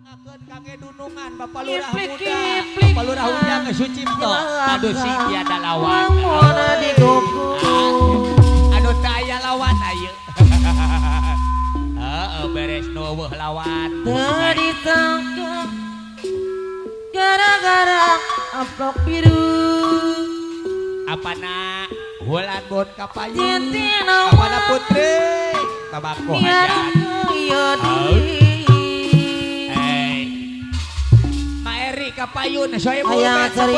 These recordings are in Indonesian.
marangakeun kangge dunungan Bapak Lurah Muda Bapak Lurah Ujang Sucipto aduh si tiada lawan aduh daya lawan ayo beres nuwuh lawan tadi sangka gara-gara amplop biru apana Wulan Bun Kapayu Titina apana Putri tabako hajat Ma Eri Kapayun soe ayah cari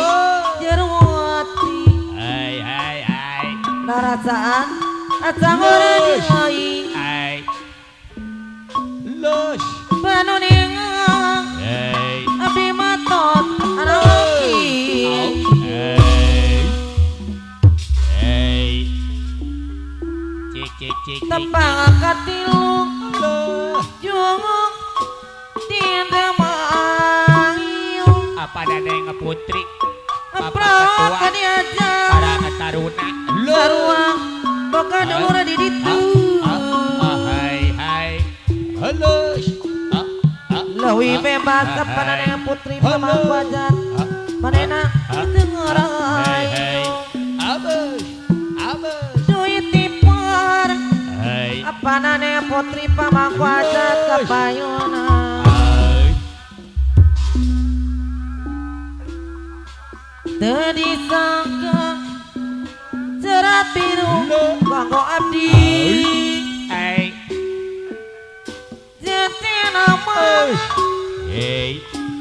jerwati hai narasaan acang orang hai Lus panuningan abdi matot anak cik tepang katilu jongok tinda mayu apa dadeng Putri Bapak kadiaja para taruna sarua boga dulur di ditu hai halus lewi bebas kepada Putri pemangku ajar manena itu ngerayu abus duit tipar apa nane Putri pemangku ajar kapayuna tadi sangka jerat biru kanggo abdi jati nama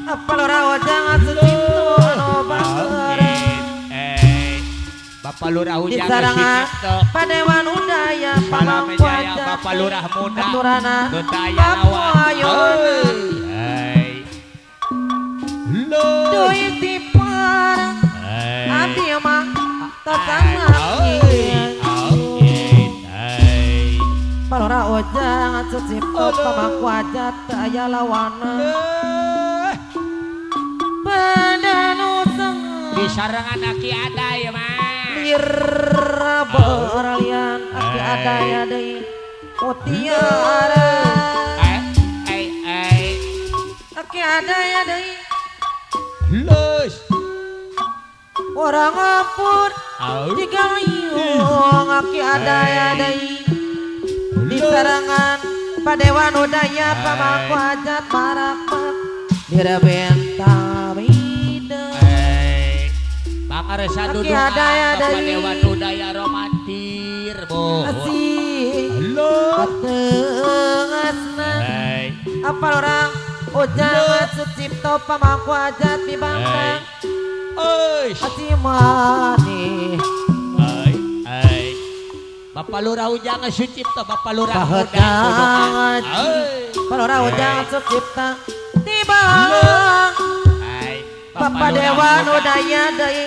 apa lora wajang Sucipto anu bangeureun Bapak Lurah Ujang Sucipto Padewan Udaya Pamangku Ajar Bapak Lurah Muda aturana Dutaya lawan duit tipar abdi mah tatangna palora ojang Sucipto pamangku ajar teu aya lawana badanu sengat di sarangan Aki ada ya mah lira beralian aki ada ya deui mutiara aki ada ya deui lus orang ngapur di gayung aki ada ya deui di sarangan Padewan Udaya pamangku ajar marak direbentang pangaresan Aki dudukan ada ya Bapak deui. Dewan Udaya romantir bu asih halo patengasna apal orang Ujang Sucipto pamangku ajar di bangkang asih manih Bapak Lurah Ujang Sucipto Bapak Lurah Muda pahedangan palora Ujang Sucipto di bangkang Bapak Dewan Udaya deui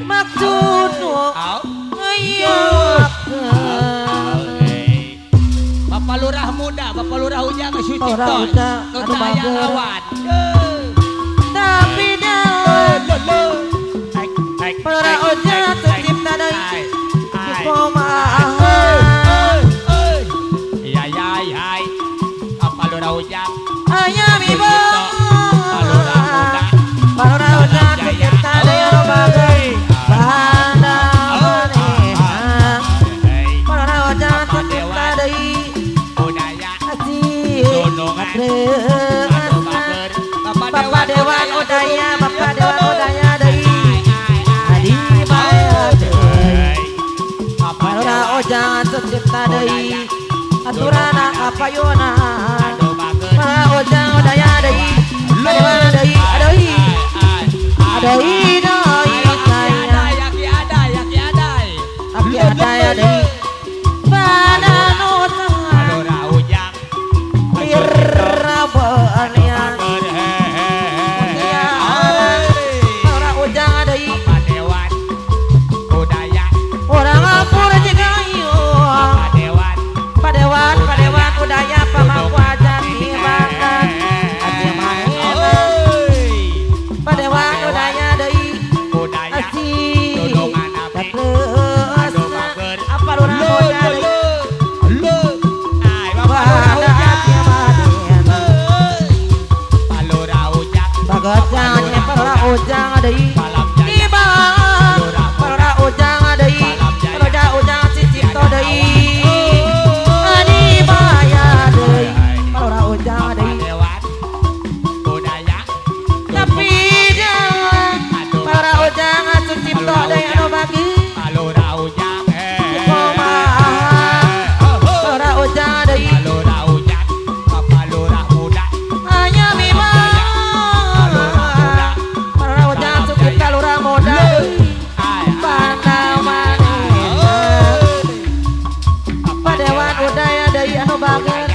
maksud Bapak Lurah Muda Bapak Lurah Ujang Sucipto Nutaya lawan tapi palora Ujang Sucipto deui iya Bapak Lurah Ujang ayah bibo Bapak Lurah Muda palora Ujang Sucipto deui bagai banda manehna palora Ujang Sucipto deui budaya asih Bapak Dewan Udaya Bapak Dewan Udaya deui adi baya deui palora Ujang Sucipto deui aturana kapayuna palora Ujang Udaya deui Padewan deui adeui aki ada ya deui badanu sengat Lurah Ujang lira bealian palora Ujang deui Bapak Dewan Udaya orang ngapur di gayung Bapak Dewan Padewan Udaya pamangku ajar gajahnya para ujang deui Balam jaya tiba para ujang deui roda ujang cicipto deui adi baya deui para ujang deui Dewan budaya tapi jangan para ujang cicipto deui anu bagi Palura ujang kumaha para ujang deui Palura ujang Palura muda hanya mimah para ujang cicipto lurah muda Padewan udaya deui anu bager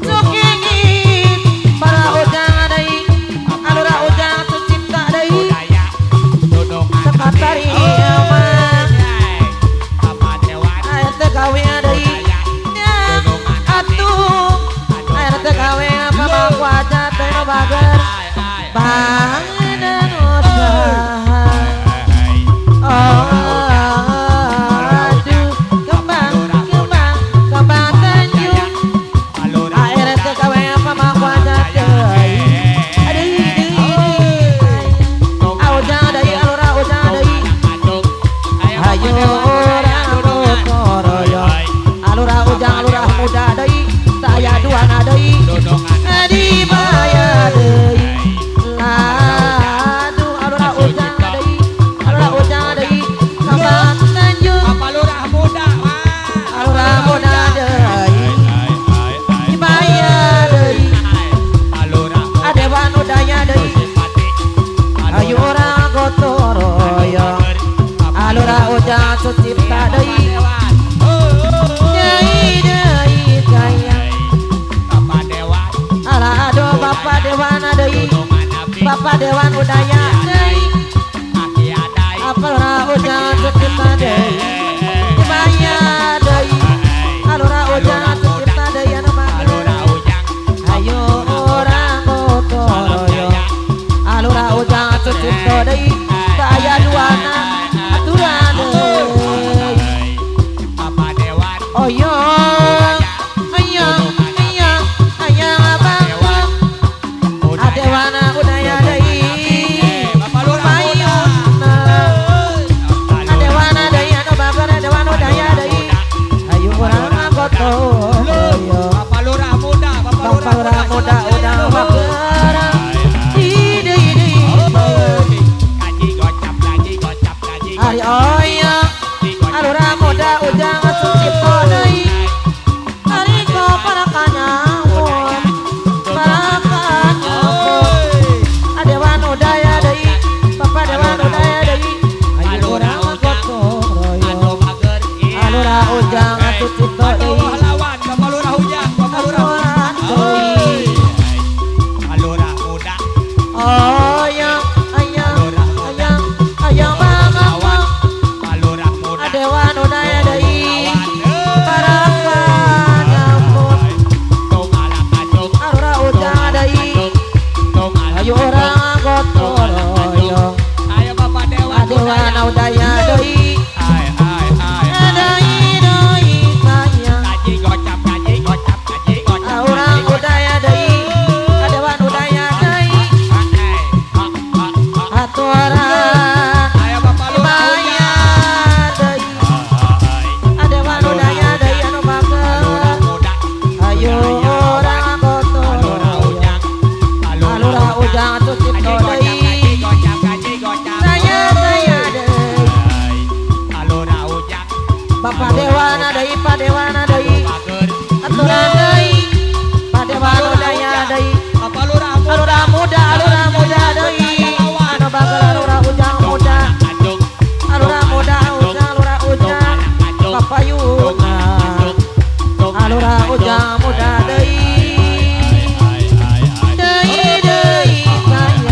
sukingit para ujang deui alura ujang sucipta deui budaya dudungan sekatari mah aya teh gawe deui atuh aya teh gawe pamangkuaja teh anu bager bangeun usaha aduh kembang tanjung air teh gawe pamangkuaja deui ujang deui alura ujang deui hayu urang gotoroyo alura ujang alura muda deui teu aya duana deui di baya deui aduh alura ujang deui kembang tanjung Palura muda alura muda deui di baya deui adewan udaya deui hayu urang gotoroyo alura ujang sucipta deui nyai deui kayang ala aduh bapak dewana deui bapak dewan udaya deui alura ujang sucipta deui dibaya deui alura ujang sucipta deui anu bager hayu urang gotoroyo alura ujang sucipta deui teu aya duana aturan deui oyong ayang abang adewana udaya deui mayuna adewana deui anu bager adewan udaya deui hayu urang gotoroyo Palura muda Palura muda udang bager deui hari oyong alura muda ujang sucipto deui hari ko parakanyamun adewan udaya deui bapak dewan udaya deui hayu urang gotoroyo alura ujang sucipto deui lawan Palura ujang Palura aturan deui Palura muda oyong ayang bangapong Palura muda adewan udaya deui parakanyamun alura ujang deui hayu urang gotoroyo ayo Bapak Dewa adewan udaya deui deui kayang gaji gocap urang udaya deui adewan udaya deui aturan ayo Bapak Lura baya deui adewan udaya deui anu bager muda hayu urang gotoroyo alura ujang sucipto deui saya deui Palura ujang bapak dewana deui padewana deui aturan deui padewan udaya deui Palura alura muda deui anu bager alura ujang muda alura muda alura ujang papayuna alura ujang muda deui kayang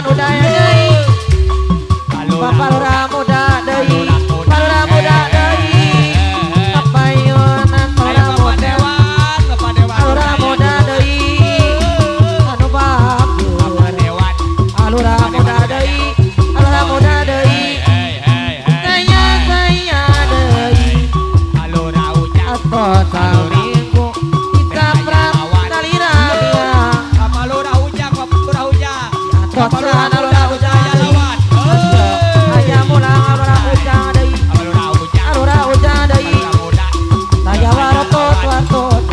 anu daya deui Bapak Lurah muda deui Bapak Lurah muda deui kapayunan Lurah muda Lurah muda deui anu bagus Lurah muda deui Lurah muda deui saya deui atau saminggu kita prak talira dia Bapak Lurah Ujang atau sana Lurah ujang lawan aya mulang Lurah ujang deui Lurah ujang deui saya warotot watot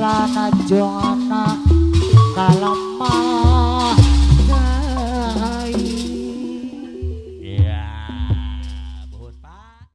Lana jong